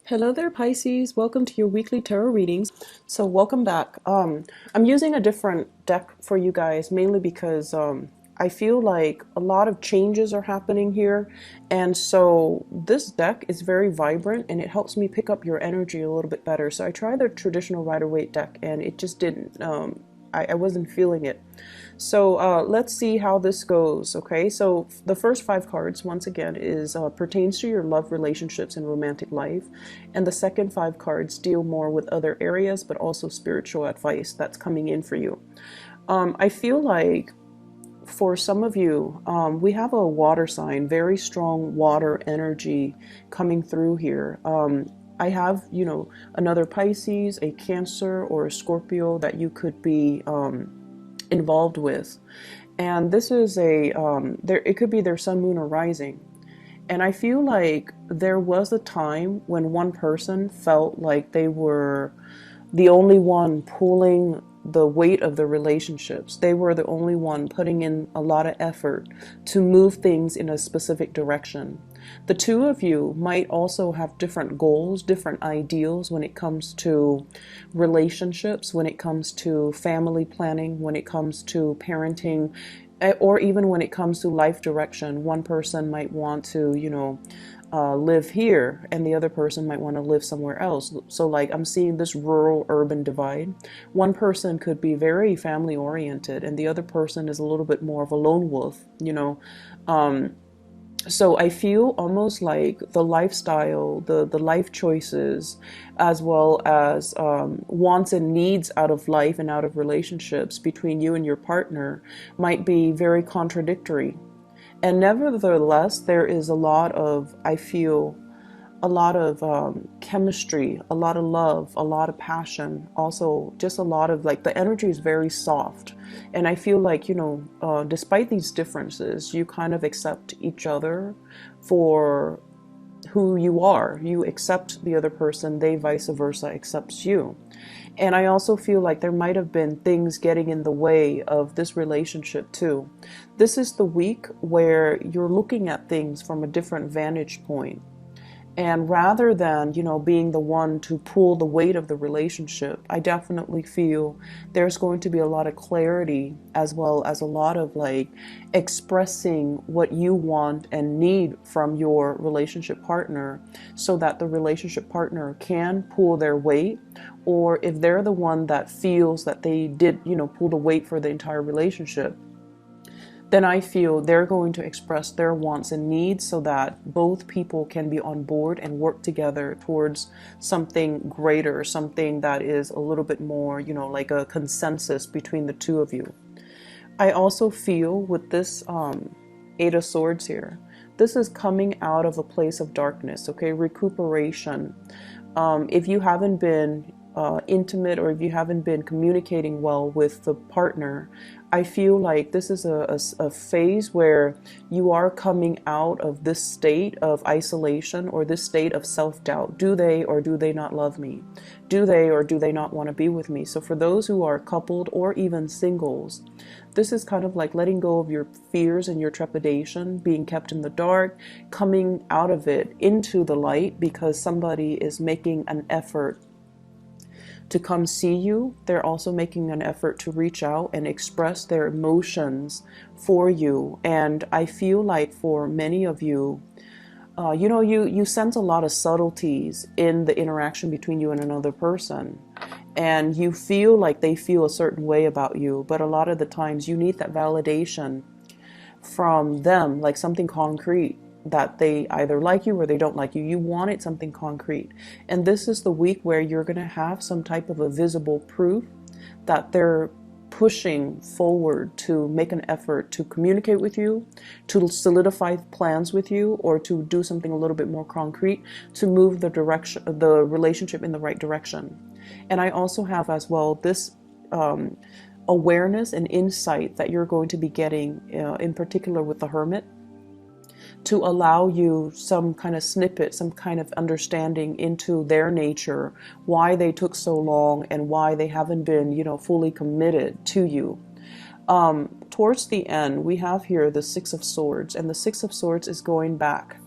Hello there, Pisces. Welcome to your weekly tarot readings. So welcome back. I'm using a different deck for you guys, mainly because I feel like a lot of changes are happening here. And so this deck is very vibrant and it helps me pick up your energy a little bit better. So I tried the traditional Rider-Waite deck and it just didn't, I wasn't feeling it. So let's see how this goes. Okay, so the first five cards, once again, is pertains to your love, relationships, and romantic life, and the second five cards deal more with other areas, but also spiritual advice that's coming in for you. I feel like for some of you, we have a water sign, very strong water energy coming through here. I have, another Pisces, a Cancer, or a Scorpio that you could be involved with. And this is it could be their sun, moon, or rising. And I feel like there was a time when one person felt like they were the only one pulling the weight of the relationships. They were the only one putting in a lot of effort to move things in a specific direction. The two of you might also have different goals, different ideals when it comes to relationships, when it comes to family planning, when it comes to parenting, or even when it comes to life direction. One person might want to, live here and the other person might want to live somewhere else. So like I'm seeing this rural urban divide. One person could be very family oriented and the other person is a little bit more of a lone wolf, so I feel almost like the lifestyle, the life choices, as well as wants and needs out of life and out of relationships between you and your partner might be very contradictory. And nevertheless, there is a lot of, I feel, a lot of chemistry, a lot of love, a lot of passion, also just a lot of like the energy is very soft. And I feel like, despite these differences, you kind of accept each other for who you are. You accept the other person, they vice versa accepts you. And I also feel like there might have been things getting in the way of this relationship too. This is the week where you're looking at things from a different vantage point. And rather than, being the one to pull the weight of the relationship, I definitely feel there's going to be a lot of clarity as well as a lot of like expressing what you want and need from your relationship partner so that the relationship partner can pull their weight. Or if they're the one that feels that they did, pull the weight for the entire relationship, then I feel they're going to express their wants and needs so that both people can be on board and work together towards something greater, something that is a little bit more, like a consensus between the two of you. I also feel with this Eight of Swords here, this is coming out of a place of darkness, okay? Recuperation. If you haven't been intimate or if you haven't been communicating well with the partner, I feel like this is a phase where you are coming out of this state of isolation or this state of self-doubt. Do they or do they not love me? Do they or do they not want to be with me? So for those who are coupled or even singles, this is kind of like letting go of your fears and your trepidation, being kept in the dark, coming out of it into the light because somebody is making an effort to come see you. They're also making an effort to reach out and express their emotions for you. And I feel like for many of you, you sense a lot of subtleties in the interaction between you and another person. And you feel like they feel a certain way about you. But a lot of the times you need that validation from them, like something concrete, that they either like you or they don't like you. You wanted something concrete. And this is the week where you're going to have some type of a visible proof that they're pushing forward to make an effort to communicate with you, to solidify plans with you, or to do something a little bit more concrete to move the relationship in the right direction. And I also have as well this awareness and insight that you're going to be getting in particular with the Hermit, to allow you some kind of snippet, some kind of understanding into their nature, why they took so long and why they haven't been, fully committed to you. Towards the end, we have here the Six of Swords, and the Six of Swords is going back.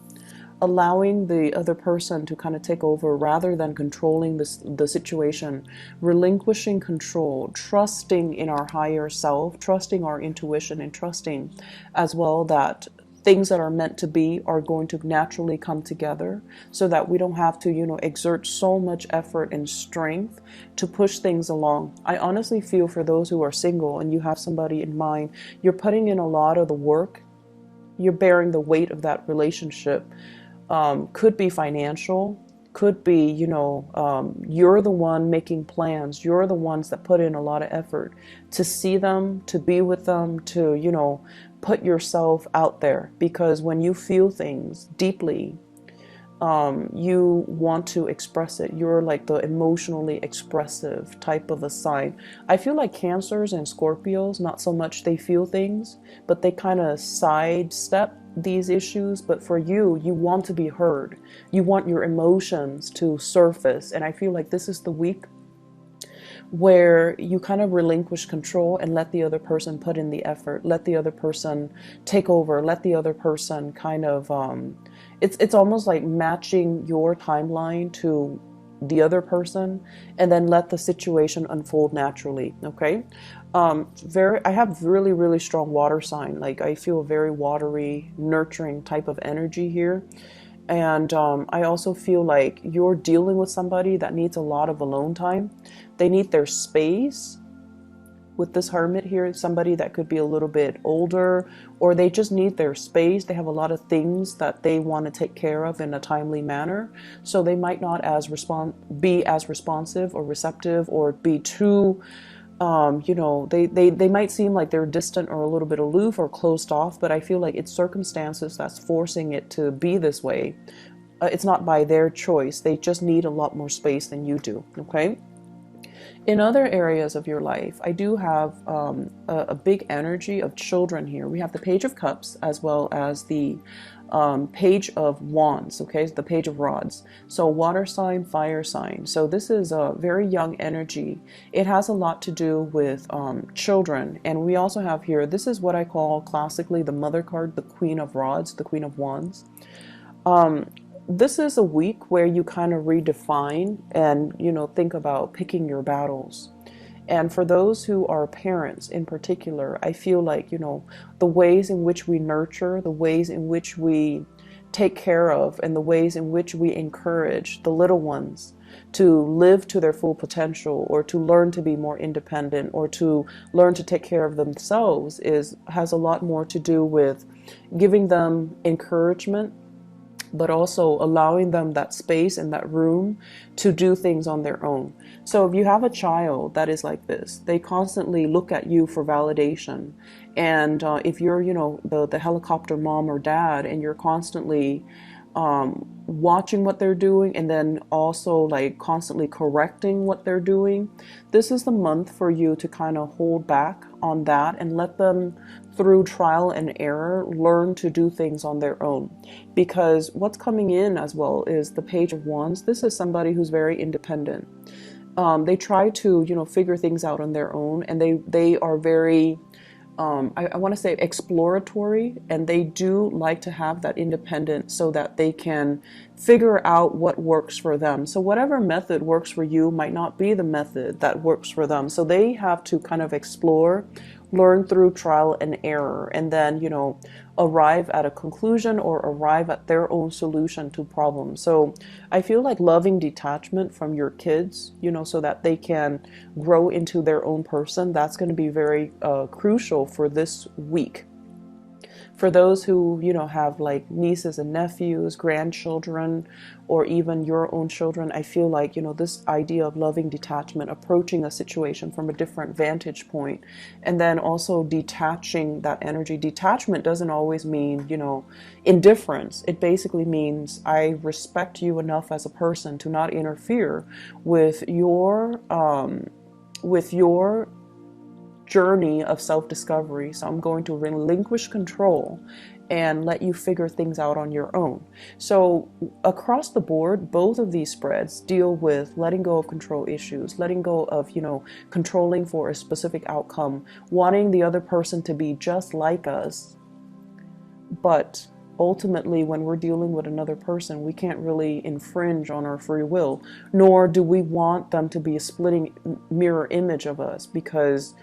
allowing the other person to kind of take over rather than controlling the situation, relinquishing control, trusting in our higher self, trusting our intuition, and trusting as well that things that are meant to be are going to naturally come together, so that we don't have to, exert so much effort and strength to push things along. I honestly feel for those who are single and you have somebody in mind, you're putting in a lot of the work, you're bearing the weight of that relationship. Could be financial, could be, you're the one making plans. You're the ones that put in a lot of effort to see them, to be with them, to, put yourself out there. Because when you feel things deeply, you want to express it. You're like the emotionally expressive type of a sign. I feel like Cancers and Scorpios, not so much they feel things, but they kind of sidestep these issues. But for you, you want to be heard. You want your emotions to surface. And I feel like this is the week where you kind of relinquish control and let the other person put in the effort, let the other person take over, let the other person kind of, it's almost like matching your timeline to the other person, and then let the situation unfold naturally. Okay. I have really, really strong water sign. Like I feel a very watery, nurturing type of energy here. And I also feel like you're dealing with somebody that needs a lot of alone time. They need their space. With this Hermit here, somebody that could be a little bit older, or they just need their space. They have a lot of things that they want to take care of in a timely manner. So they might not be as responsive or receptive, or be too, they might seem like they're distant or a little bit aloof or closed off, but I feel like it's circumstances that's forcing it to be this way. It's not by their choice. They just need a lot more space than you do. Okay. In other areas of your life, I do have a big energy of children here. We have the Page of Cups as well as the Page of Wands, okay, the Page of Rods. So water sign, fire sign. So this is a very young energy. It has a lot to do with children. And we also have here, this is what I call classically the mother card, the Queen of Rods, the Queen of Wands. This is a week where you kind of redefine and, think about picking your battles. And for those who are parents in particular, I feel like, the ways in which we nurture, the ways in which we take care of, and the ways in which we encourage the little ones to live to their full potential, or to learn to be more independent, or to learn to take care of themselves has a lot more to do with giving them encouragement, but also allowing them that space and that room to do things on their own. So if you have a child that is like this, they constantly look at you for validation. And if you're, the helicopter mom or dad, and you're constantly watching what they're doing, and then also like constantly correcting what they're doing, this is the month for you to kind of hold back on that and let them, through trial and error, learn to do things on their own. Because what's coming in as well is the Page of Wands. This is somebody who's very independent. They try to, figure things out on their own, and they are very, I want to say exploratory, and they do like to have that independence so that they can figure out what works for them. So whatever method works for you might not be the method that works for them. So they have to kind of explore, learn through trial and error, and then, arrive at a conclusion or arrive at their own solution to problems. So I feel like loving detachment from your kids, so that they can grow into their own person, that's going to be very crucial for this week. For those who, have like nieces and nephews, grandchildren, or even your own children, I feel like, this idea of loving detachment, approaching a situation from a different vantage point, and then also detaching that energy. Detachment doesn't always mean, indifference. It basically means I respect you enough as a person to not interfere with your journey of self-discovery. So I'm going to relinquish control and let you figure things out on your own. So across the board, both of these spreads deal with letting go of control issues, letting go of, controlling for a specific outcome, wanting the other person to be just like us, but ultimately, when we're dealing with another person, we can't really infringe on our free will, nor do we want them to be a splitting mirror image of us, because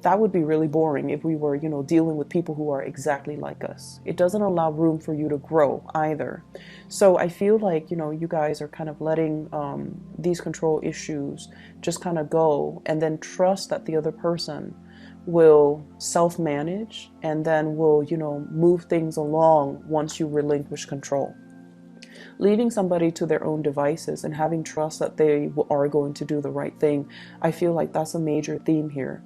that would be really boring if we were, dealing with people who are exactly like us. It doesn't allow room for you to grow either. So I feel like, you guys are kind of letting these control issues just kind of go, and then trust that the other person will self-manage, and then will, move things along once you relinquish control. Leaving somebody to their own devices and having trust that they are going to do the right thing, I feel like that's a major theme here.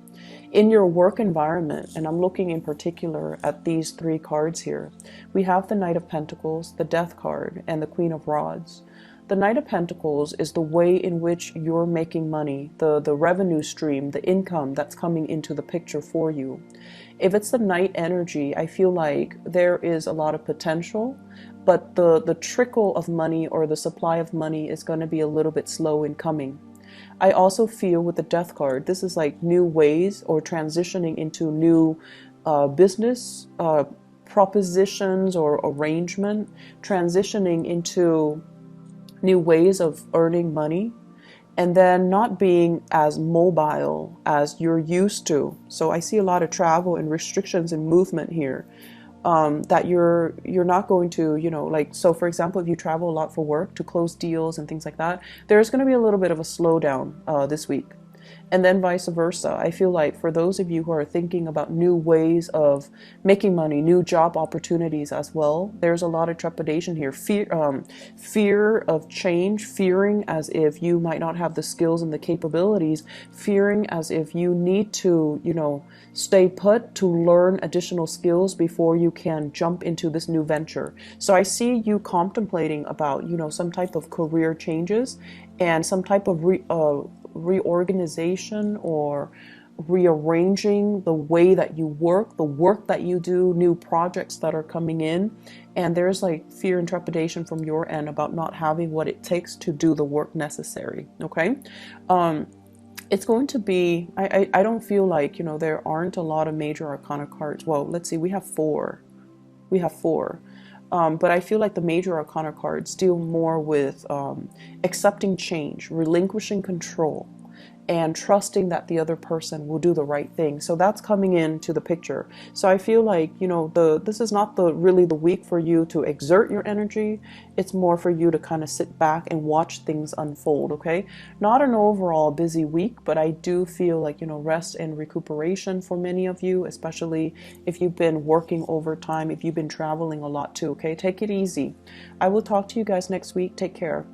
In your work environment, and I'm looking in particular at these three cards here, we have the Knight of Pentacles, the Death card, and the Queen of Rods. The Knight of Pentacles is the way in which you're making money, the revenue stream, the income that's coming into the picture for you. If it's the Knight energy, I feel like there is a lot of potential, but the trickle of money or the supply of money is going to be a little bit slow in coming. I also feel with the Death card, this is like new ways or transitioning into new business propositions or arrangement, transitioning into new ways of earning money, and then not being as mobile as you're used to. So I see a lot of travel and restrictions and movement here, that you're not going to, like, so for example, if you travel a lot for work to close deals and things like that, there's going to be a little bit of a slowdown this week. And then vice versa. I feel like for those of you who are thinking about new ways of making money, new job opportunities as well, there's a lot of trepidation here. Fear of change, fearing as if you might not have the skills and the capabilities, fearing as if you need to, stay put to learn additional skills before you can jump into this new venture. So I see you contemplating about, some type of career changes and some type of reorganization or rearranging the way that you work, the work that you do, new projects that are coming in. And there's like fear and trepidation from your end about not having what it takes to do the work necessary. Okay. It's going to be, I don't feel like, there aren't a lot of major arcana cards. Well, let's see, we have four. But I feel like the major arcana cards deal more with accepting change, relinquishing control, and trusting that the other person will do the right thing. So that's coming into the picture. So I feel like, this is not really the week for you to exert your energy. It's more for you to kind of sit back and watch things unfold, okay? Not an overall busy week, but I do feel like, rest and recuperation for many of you, especially if you've been working overtime, if you've been traveling a lot too, okay? Take it easy. I will talk to you guys next week. Take care.